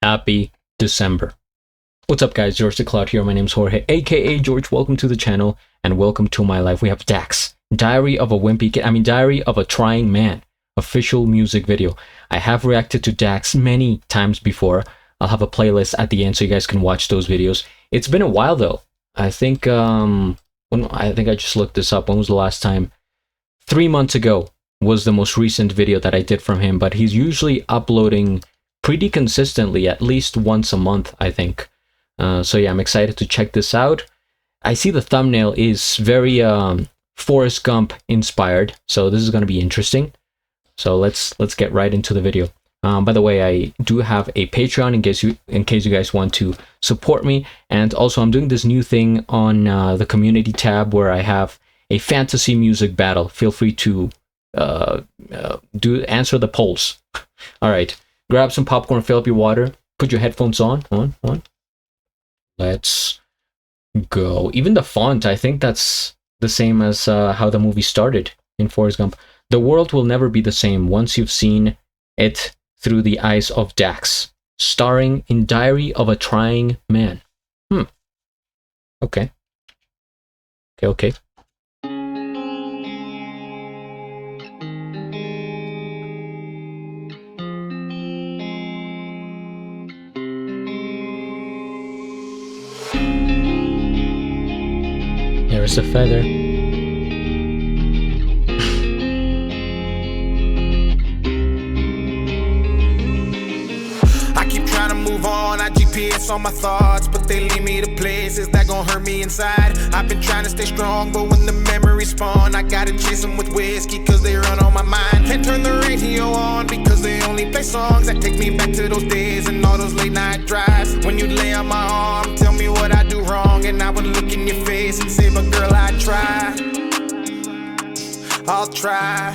happy December. What's up, guys? GeorgeTheCloud here. My name's Jorge, aka George. Welcome to the channel and welcome to my life. We have Dax, Diary of a Wimpy Kid. Diary of a Trying Man, official music video. I have reacted to Dax many times before. I'll have a playlist at the end so you guys can watch those videos. It's been a while though. I think I just looked this up. When was the last time? 3 months ago was the most recent video that I did from him, but he's usually uploading pretty consistently, at least once a month, I think. So yeah, I'm excited to check this out. I see the thumbnail is very Forrest Gump inspired, so this is going to be interesting. So let's get right into the video. By the way, I do have a Patreon in case you guys want to support me, and also I'm doing this new thing on the community tab where I have a fantasy music battle. Feel free to answer the polls. All right, grab some popcorn, fill up your water, put your headphones on. Let's go. Even the font, I think that's the same as how the movie started in Forrest Gump. The world will never be the same once you've seen it through the eyes of Dax, starring in Diary of a Trying Man. Okay. There's a feather. I keep trying to move on, I GPS on my thoughts, but they lead me to places that gon' hurt me inside. I've been trying to stay strong, but when the memories spawn, I gotta chase them with whiskey, cause they run on my mind. Can't turn the radio on, because they only play songs that take me back to those days and all those late night drives. When you'd lay on my arm, tell me what I do wrong, and I would look in your face and say, but girl, I try. I'll try.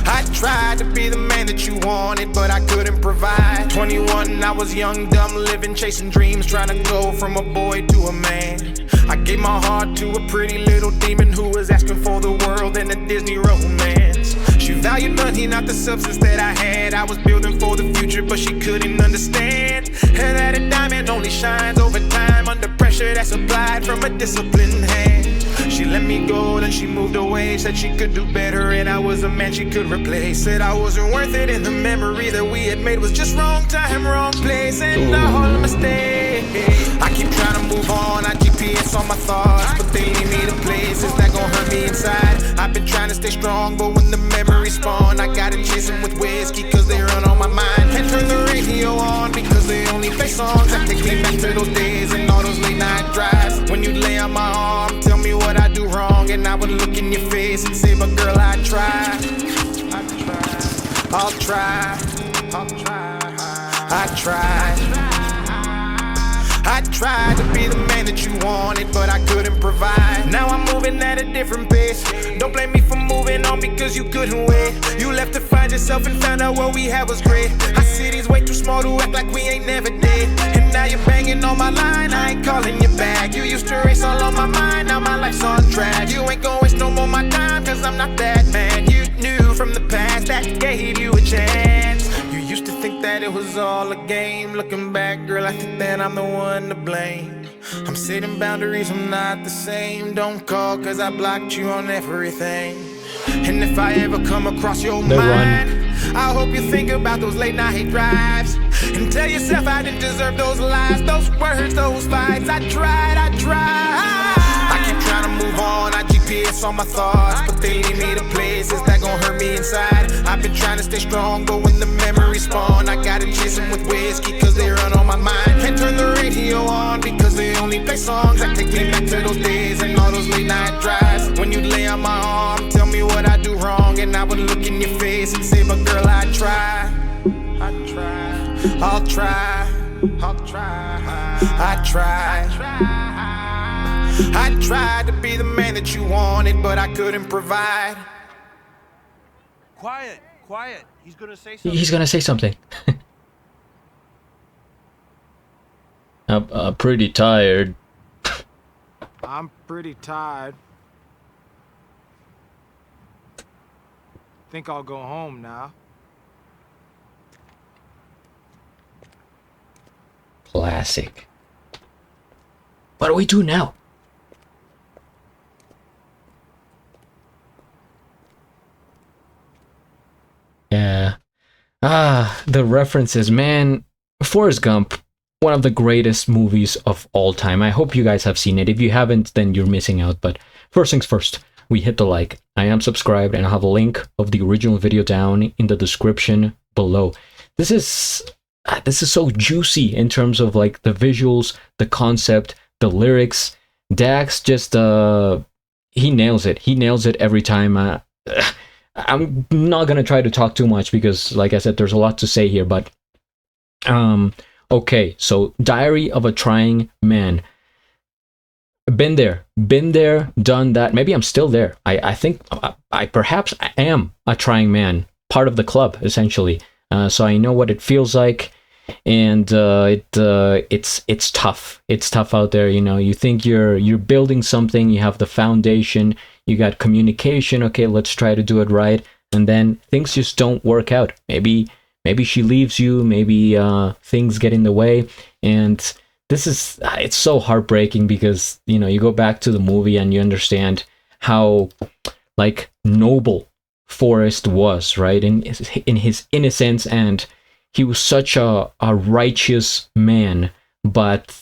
I tried to be the man that you wanted, but I couldn't provide. 21, I was young, dumb, living, chasing dreams, trying to go from a boy to a man. I gave my heart to a pretty little demon who was asking for the world and a Disney romance. She valued money, not the substance that I had. I was building for the future, but she couldn't understand. And that a diamond only shines over time under pressure that's applied from a disciplined hand. She let me go, then she moved away. Said she could do better and I was a man she could replace. Said I wasn't worth it and the memory that we had made was just wrong time, wrong place, and all a mistake. I keep trying to move on, I GPS on my thoughts, but they lead me to places that gon' hurt me inside. I've been trying to stay strong, but when the memories spawn, I gotta chase them with whiskey, cause they run on my mind. Can't turn the radio on, because they only play songs that take me back to those days and all those late night drives. When you'd lay on my arm, tell me what I do wrong, and I would look in your face and say, but girl, I try. I'll try. I tried to be the man that you wanted, but I couldn't provide. Now I'm moving at a different pace. Don't blame me for moving on because you couldn't wait. You left to find yourself and found out what we had was great. Our city's way too small to act like we ain't never did. And now you're banging on my line, I ain't calling you back. You used to race all on my mind, now my life's on track. You ain't gon' waste no more my time, cause I'm not that man. You knew from the past that gave you a chance. You used to think that it was all a game. Looking back, girl, I think that I'm the one to blame. I'm setting boundaries, I'm not the same. Don't call cause I blocked you on everything. And if I ever come across your mind, I hope you think about those late night drives and tell yourself I didn't deserve those lies, those words, those fights. I tried. I keep trying to move on, I GPS on my thoughts, but they lead me to places that gon' hurt me inside. I've been trying to stay strong, but when the memories spawn, I gotta chase them with whiskey, cause they run on my mind. Can't turn the radio on, because they only play songs that take me back to those days and all those late night drives. When you'd lay on my arm, tell me what I do wrong, and I would look in your face and say, but girl, I try. I'll try. I tried to be the man that you wanted, but I couldn't provide. Quiet. He's gonna say something. I'm pretty tired. I'm pretty tired. Think I'll go home now. Classic. What do we do now? Yeah. The references, man. Forrest Gump, one of the greatest movies of all time. I hope you guys have seen it. If you haven't, then you're missing out. But first things first, we hit the like. I am subscribed, and I'll have a link of the original video down in the description below. This is so juicy in terms of like the visuals, the concept, the lyrics. Dax just he nails it. He nails it every time. I'm not gonna try to talk too much because, like I said, there's a lot to say here. But okay, so Diary of a Trying Man. Been there, done that. Maybe I'm still there. I think I perhaps am a trying man, part of the club essentially. So I know what it feels like, and it's tough. It's tough out there. You know, you think you're building something. You have the foundation. You got communication. Okay, let's try to do it right, and then things just don't work out. Maybe she leaves you. Maybe things get in the way, and this is it's so heartbreaking because, you know, you go back to the movie and you understand how like noble Forrest was, right? In his innocence, and he was such a righteous man, but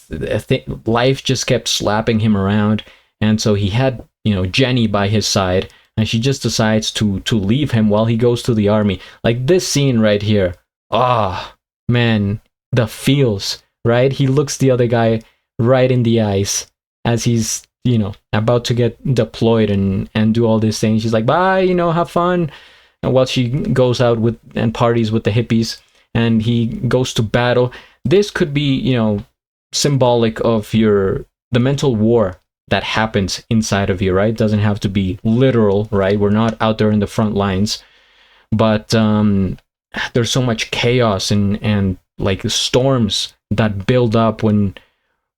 life just kept slapping him around, and so he had, you know, Jenny by his side, and she just decides to leave him while he goes to the army. Like this scene right here, man, the feels, right? He looks the other guy right in the eyes as he's, you know, about to get deployed and do all these things. She's like, bye, you know, have fun. And while she goes out with and parties with the hippies, and he goes to battle. This could be, you know, symbolic of the mental war that happens inside of you, right? It doesn't have to be literal, right? We're not out there in the front lines, but there's so much chaos and like storms that build up when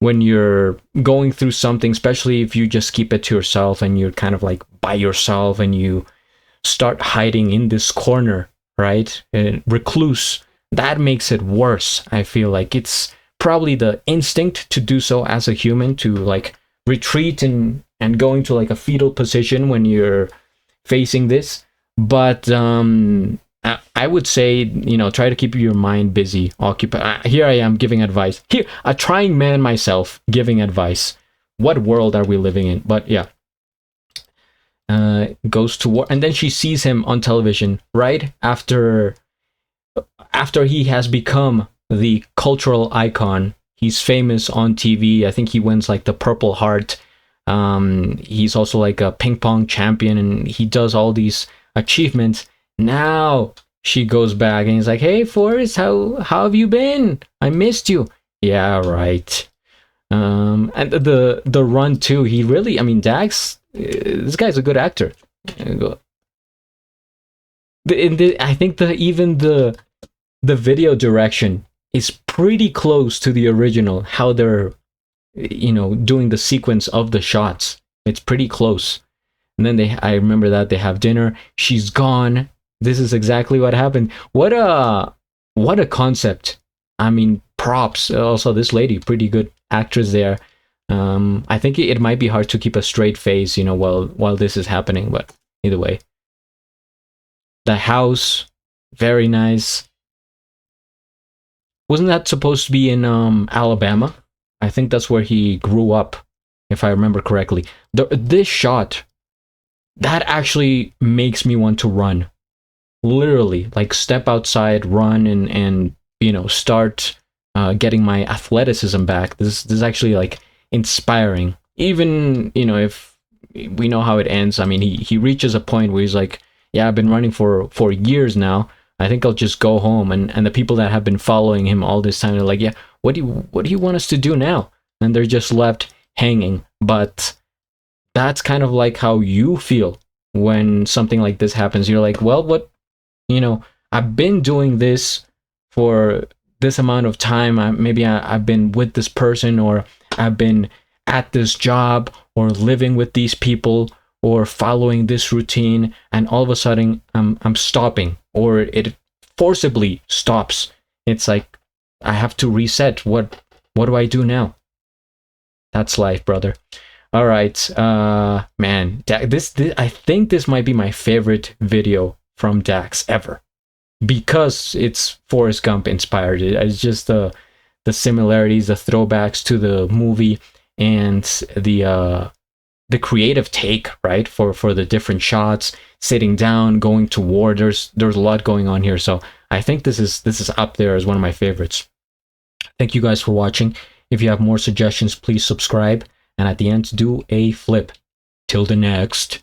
you're going through something, especially if you just keep it to yourself and you're kind of like by yourself and you start hiding in this corner, right? Recluse. That makes it worse. I feel like it's probably the instinct to do so as a human, to like retreat and go into like a fetal position when you're facing this. But I would say, you know, try to keep your mind busy, occupied. Here I am giving advice. Here, a trying man myself giving advice. What world are we living in? But yeah. Goes to war, and then she sees him on television right after he has become the cultural icon. He's famous on TV. I think he wins like the Purple Heart. He's also like a ping pong champion, and he does all these achievements. Now she goes back and he's like, hey Forrest, how have you been? I missed you. Yeah, right. And the run too, he really, I mean, Dax, this guy's a good actor. I think even the video direction is pretty close to the original, how they're, you know, doing the sequence of the shots. It's pretty close. And then I remember that they have dinner. She's gone. This is exactly what happened. What a concept. I mean, props. Also, this lady, pretty good actress there. I think it might be hard to keep a straight face, you know, while this is happening, but either way. The house, very nice. Wasn't that supposed to be in Alabama? I think that's where he grew up, if I remember correctly. This shot, that actually makes me want to run. Literally, like step outside, run, and you know, start getting my athleticism back. This is actually like inspiring. Even, you know, if we know how it ends. I mean, he reaches a point where he's like, yeah, I've been running for years now. I think I'll just go home. And the people that have been following him all this time, they're like, yeah, what do you want us to do now? And they're just left hanging. But that's kind of like how you feel when something like this happens. You're like, well, what, you know, I've been doing this for this amount of time. I've been with this person, or I've been at this job, or living with these people, or following this routine, and all of a sudden I'm stopping, or it forcibly stops. It's like I have to reset. What What do I do now? That's life, brother. All right, man, this I think this might be my favorite video from Dax ever, because it's Forrest Gump inspired. It's just the similarities, the throwbacks to the movie, and the creative take, right, for the different shots, sitting down, going to war. There's a lot going on here, so I think this is up there as one of my favorites. Thank you guys for watching. If you have more suggestions, please subscribe, and at the end, do a flip. Till the next.